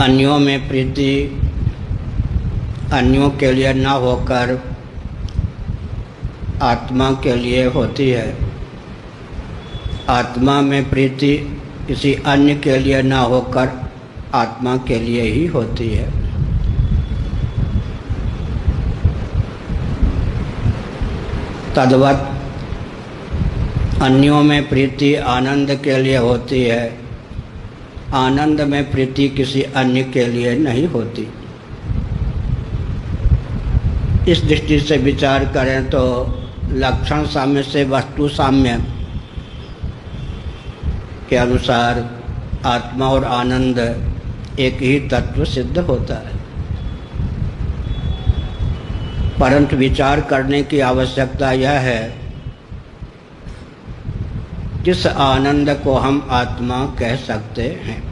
अन्यों में प्रीति अन्यों के लिए न होकर आत्मा के लिए होती है। आत्मा में प्रीति किसी अन्य के लिए न होकर आत्मा के लिए ही होती है। तद्वत अन्यों में प्रीति आनंद के लिए होती है, आनंद में प्रीति किसी अन्य के लिए नहीं होती। इस दृष्टि से विचार करें तो लक्षण साम्य से वस्तु साम्य के अनुसार आत्मा और आनंद एक ही तत्व सिद्ध होता है। परंतु विचार करने की आवश्यकता यह है किस आनंद को हम आत्मा कह सकते हैं।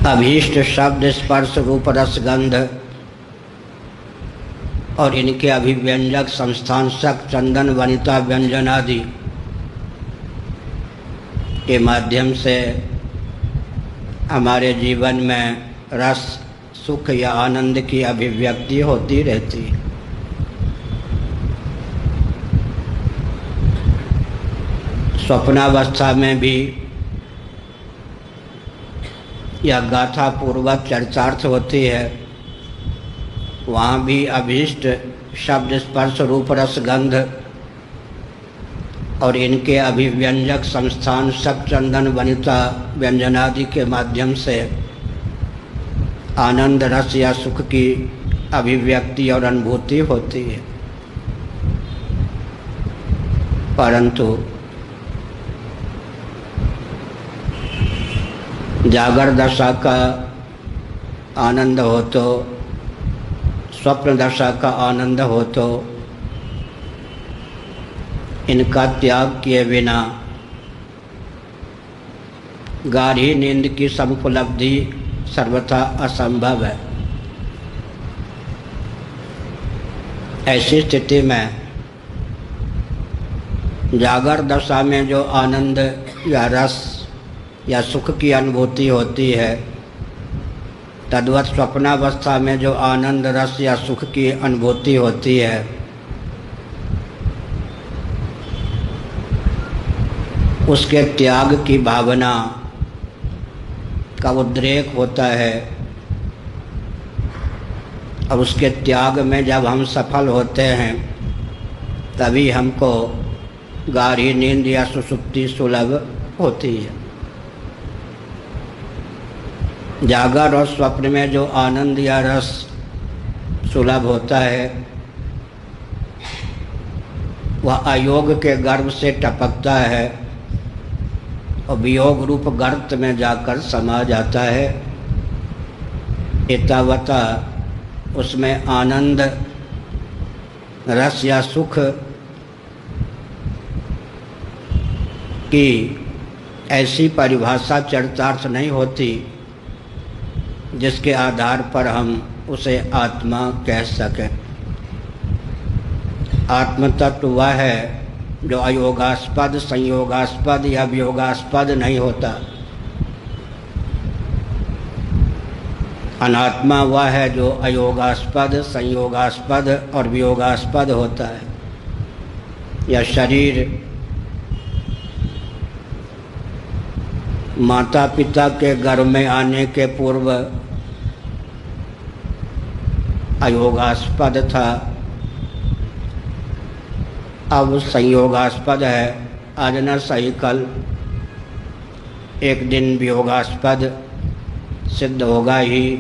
अभीष्ट शब्द स्पर्श रूप रस गंध और इनके अभिव्यंजक संस्थांशक चंदन वनिता व्यंजन आदि के माध्यम से हमारे जीवन में रस सुख या आनंद की अभिव्यक्ति होती रहती है। स्वप्नावस्था में भी यह गाथा पूर्वक चर्चार्थ होती है। वहाँ भी अभीष्ट शब्द स्पर्श रूप रस गंध और इनके अभिव्यंजक संस्थान शक चंदन वनिता व्यंजनादि के माध्यम से आनंद रस या सुख की अभिव्यक्ति और अनुभूति होती है। परंतु जागर दशा का आनंद हो तो स्वप्न दशा का आनंद हो तो इनका त्याग किए बिना गाढ़ी नींद की समुपलब्धि सर्वथा असंभव है। ऐसी स्थिति में जागर दशा में जो आनंद या रस या सुख की अनुभूति होती है, तद्वत स्वप्नावस्था में जो आनंद रस या सुख की अनुभूति होती है, उसके त्याग की भावना का उद्रेक होता है। और उसके त्याग में जब हम सफल होते हैं तभी हमको गाढ़ी नींद या सुषुप्ति सुलभ होती है। जागर और स्वप्न में जो आनंद या रस सुलभ होता है वह अयोग के गर्भ से टपकता है और वियोग रूप गर्त में जाकर समा जाता है। एतावता उसमें आनंद रस या सुख की ऐसी परिभाषा चरितार्थ नहीं होती जिसके आधार पर हम उसे आत्मा कह सकें। आत्म तत्व वह है जो अयोगास्पद संयोगास्पद या वियोगास्पद नहीं होता। अनात्मा वह है जो अयोगास्पद संयोगास्पद और वियोगास्पद होता है। यह शरीर माता पिता के गर्भ में आने के पूर्व अयोगास्पद था, अब संयोगास्पद है। आज न सही कल एक दिन वियोगास्पद सिद्ध होगा ही।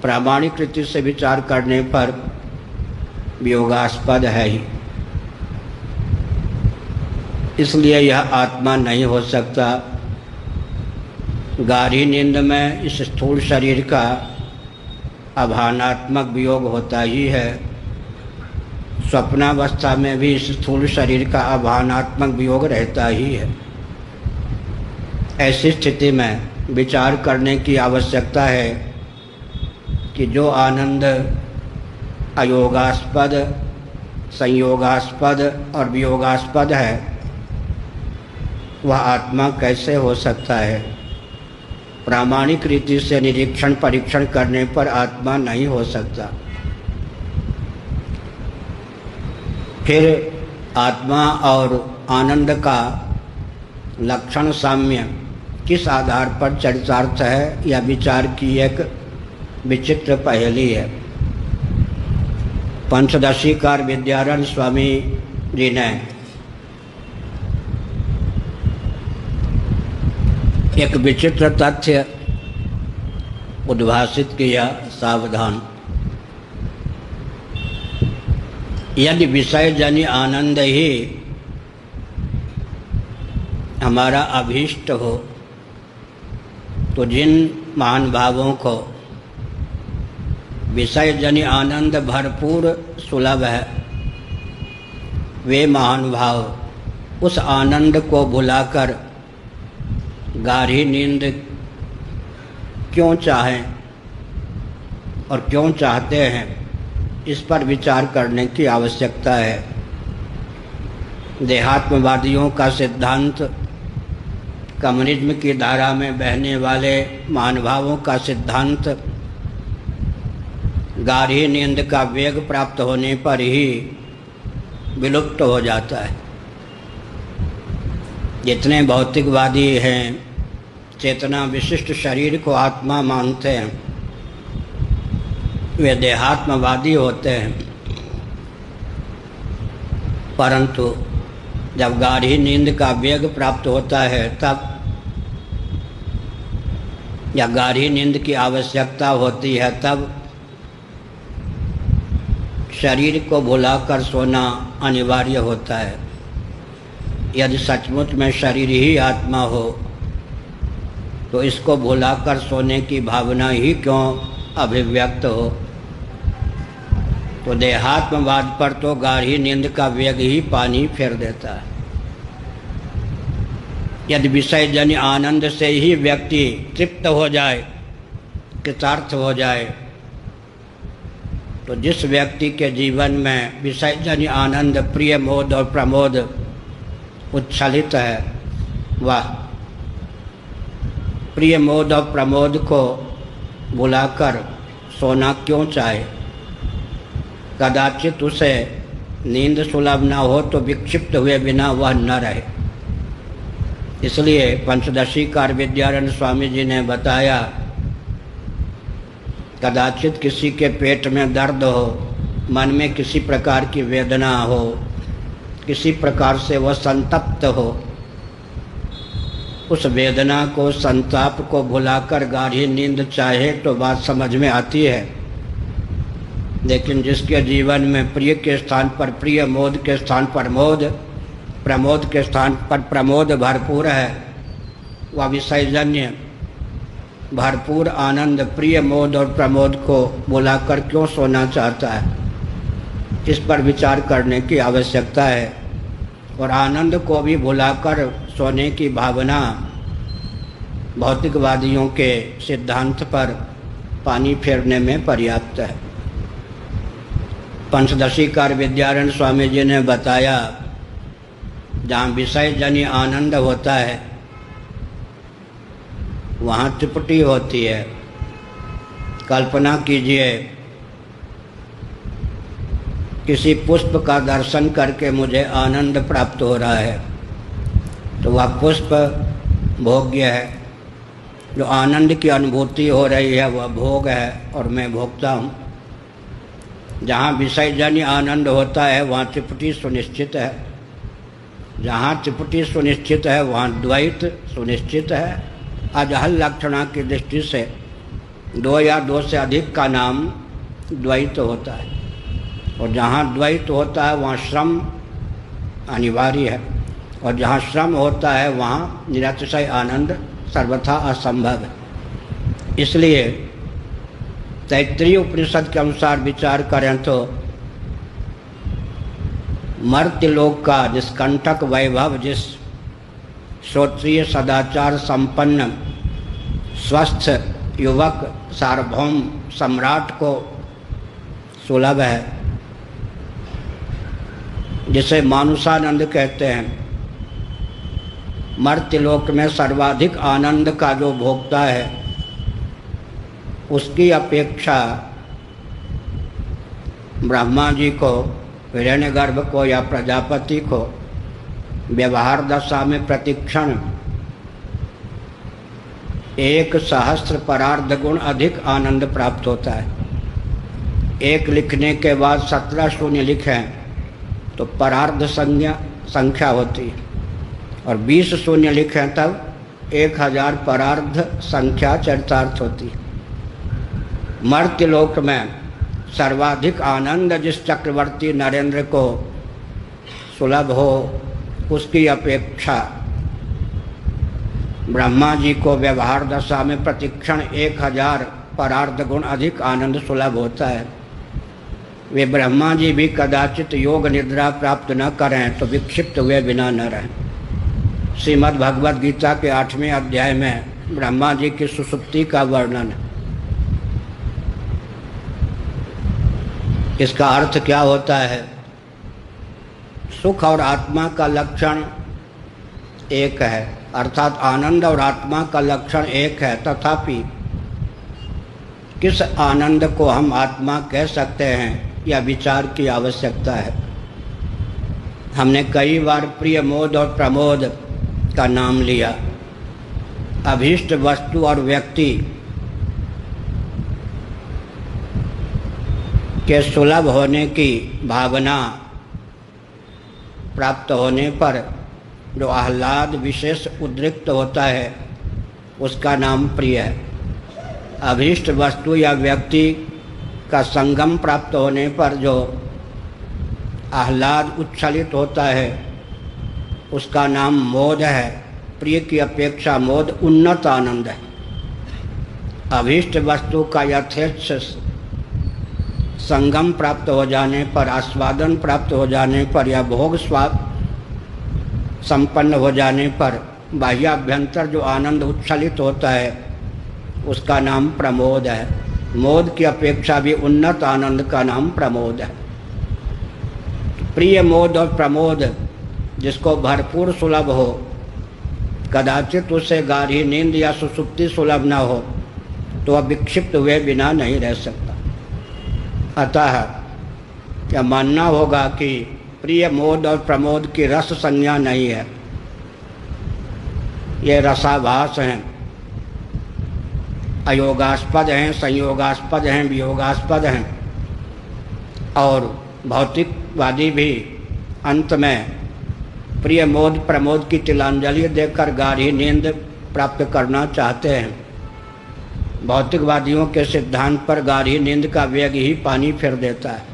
प्रामाणिक रीति से विचार करने पर वियोगास्पद है ही। इसलिए यह आत्मा नहीं हो सकता। गाढ़ी नींद में इस स्थूल शरीर का अभानात्मक वियोग होता ही है। स्वप्नावस्था में भी इस स्थूल शरीर का अभानात्मक वियोग रहता ही है। ऐसी स्थिति में विचार करने की आवश्यकता है कि जो आनंद अयोगास्पद संयोगास्पद और वियोगास्पद है वह आत्मा कैसे हो सकता है? प्रामाणिक रीति से निरीक्षण परीक्षण करने पर आत्मा नहीं हो सकता। फिर आत्मा और आनंद का लक्षण साम्य किस आधार पर चरितार्थ है, यह विचार की एक विचित्र पहेली है। पंचदशीकार विद्यारण्य स्वामी जी ने एक विचित्र तथ्य उद्भाषित किया, सावधान। यदि विषय जन्य आनंद ही हमारा अभीष्ट हो तो जिन महानुभावों को विषय जन्य आनंद भरपूर सुलभ है, वे महानुभाव उस आनंद को भुलाकर गाढ़ी नींद क्यों चाहें और क्यों चाहते हैं, इस पर विचार करने की आवश्यकता है। देहात्मवादियों का सिद्धांत, कम्युनिज्म की धारा में बहने वाले महानुभावों का सिद्धांत गाढ़ी नींद का वेग प्राप्त होने पर ही विलुप्त हो जाता है। जितने भौतिकवादी हैं, चेतना विशिष्ट शरीर को आत्मा मानते हैं, वे देहात्मवादी होते हैं। परंतु जब गाढ़ी नींद का वेग प्राप्त होता है तब, या गाढ़ी नींद की आवश्यकता होती है तब शरीर को भुलाकर सोना अनिवार्य होता है। यदि सचमुच में शरीर ही आत्मा हो तो इसको भुलाकर सोने की भावना ही क्यों अभिव्यक्त हो? तो देहात्मवाद पर तो गाढ़ी नींद का वेग ही पानी फेर देता है। यदि विषय जन्य आनंद से ही व्यक्ति तृप्त हो जाए, कृतार्थ हो जाए, तो जिस व्यक्ति के जीवन में विषय जन्य आनंद, प्रिय मोद और प्रमोद उच्छलित है, वह प्रिय मोद और प्रमोद को बुलाकर सोना क्यों चाहे? कदाचित उसे नींद सुलभ न हो तो विक्षिप्त हुए बिना वह न रहे। इसलिए पंचदशीकार विद्यारण्य स्वामी जी ने बताया, कदाचित किसी के पेट में दर्द हो, मन में किसी प्रकार की वेदना हो, किसी प्रकार से वह संतप्त हो, उस वेदना को, संताप को भुलाकर गाढ़ी नींद चाहे तो बात समझ में आती है। लेकिन जिसके जीवन में प्रिय के स्थान पर प्रिय, मोद के स्थान पर मोद, प्रमोद के स्थान पर प्रमोद भरपूर है, वह विषयजन्य भरपूर आनंद, प्रिय मोद और प्रमोद को बुलाकर क्यों सोना चाहता है? इस पर विचार करने की आवश्यकता है। और आनंद को भी भुलाकर सोने की भावना भौतिकवादियों के सिद्धांत पर पानी फेरने में पर्याप्त है। पंचदशीकार विद्यारण्य स्वामी जी ने बताया, जहाँ विषय जन्य आनंद होता है वहाँ त्रिपुटी होती है। कल्पना कीजिए, किसी पुष्प का दर्शन करके मुझे आनंद प्राप्त हो रहा है, तो वह पुष्प भोग्य है। जो आनंद की अनुभूति हो रही है वह भोग है और मैं भोगता हूँ। जहाँ विषयजन्य आनंद होता है वहाँ त्रिपुटी सुनिश्चित है। जहाँ त्रिपुटी सुनिश्चित है वहाँ द्वैत सुनिश्चित है। अजहल लक्षणा की दृष्टि से दो या दो से अधिक का नाम द्वैत होता है, और जहाँ द्वैत होता है वहाँ श्रम अनिवार्य है, और जहाँ श्रम होता है वहाँ निरतिशय आनंद सर्वथा असंभव है। इसलिए तैत्तिरीय उपनिषद के अनुसार विचार करें तो मर्त्यलोक का निष्कंटक वैभव, जिस श्रोत्रिय सदाचार संपन्न स्वस्थ युवक सार्वभौम सम्राट को सुलभ है, जिसे मानुषानंद कहते हैं, मर्त्यलोक में सर्वाधिक आनंद का जो भोगता है उसकी अपेक्षा ब्रह्मा जी को, हिरण्यगर्भ को या प्रजापति को व्यवहार दशा में प्रतिक्षण 1,000,000 परार्ध गुण अधिक आनंद प्राप्त होता है। 1 लिखने के बाद 17 शून्य लिखें तो परार्ध संख्या होती है, और 20 शून्य लिखें तब 1000 परार्ध संख्या चरितार्थ होती है। मर्त्यलोक में सर्वाधिक आनंद जिस चक्रवर्ती नरेंद्र को सुलभ हो उसकी अपेक्षा ब्रह्मा जी को व्यवहार दशा में प्रतिक्षण 1000 परार्ध गुण अधिक आनंद सुलभ होता है। वे ब्रह्मा जी भी कदाचित योग निद्रा प्राप्त न करें तो विक्षिप्त हुए बिना न रहें। श्रीमद् भगवद गीता के 8वें अध्याय में ब्रह्मा जी की सुषुप्ति का वर्णन है। इसका अर्थ क्या होता है? सुख और आत्मा का लक्षण एक है, अर्थात आनंद और आत्मा का लक्षण एक है, तथापि किस आनंद को हम आत्मा कह सकते हैं यह विचार की आवश्यकता है। हमने कई बार प्रिय मोद और प्रमोद का नाम लिया। अभीष्ट वस्तु और व्यक्ति के सुलभ होने की भावना प्राप्त होने पर जो आह्लाद विशेष उद्रिक्त होता है उसका नाम प्रिय है। अभीष्ट वस्तु या व्यक्ति का संगम प्राप्त होने पर जो आह्लाद उच्छलित होता है उसका नाम मोद है। प्रिय की अपेक्षा मोद उन्नत आनंद है। अभीष्ट वस्तु का यथेच्छ संगम प्राप्त हो जाने पर, आस्वादन प्राप्त हो जाने पर या भोग स्वाद संपन्न हो जाने पर बाह्याभ्यंतर जो आनंद उच्छलित होता है उसका नाम प्रमोद है। मोद की अपेक्षा भी उन्नत आनंद का नाम प्रमोद है। प्रिय मोद और प्रमोद जिसको भरपूर सुलभ हो, कदाचित उसे गाढ़ी नींद या सुषुप्ति सुलभ न हो तो वह विक्षिप्त हुए बिना नहीं रह सकता। अतः क्या मानना होगा कि प्रिय मोद और प्रमोद की रस संज्ञा नहीं है, ये रसाभास हैं, अयोगास्पद हैं, संयोगास्पद हैं, वियोगास्पद हैं। और भौतिकवादी भी अंत में प्रिय मोद प्रमोद की तिलांजलि देकर गाढ़ी नींद प्राप्त करना चाहते हैं। भौतिकवादियों के सिद्धांत पर गाढ़ी नींद का वेग ही पानी फेर देता है।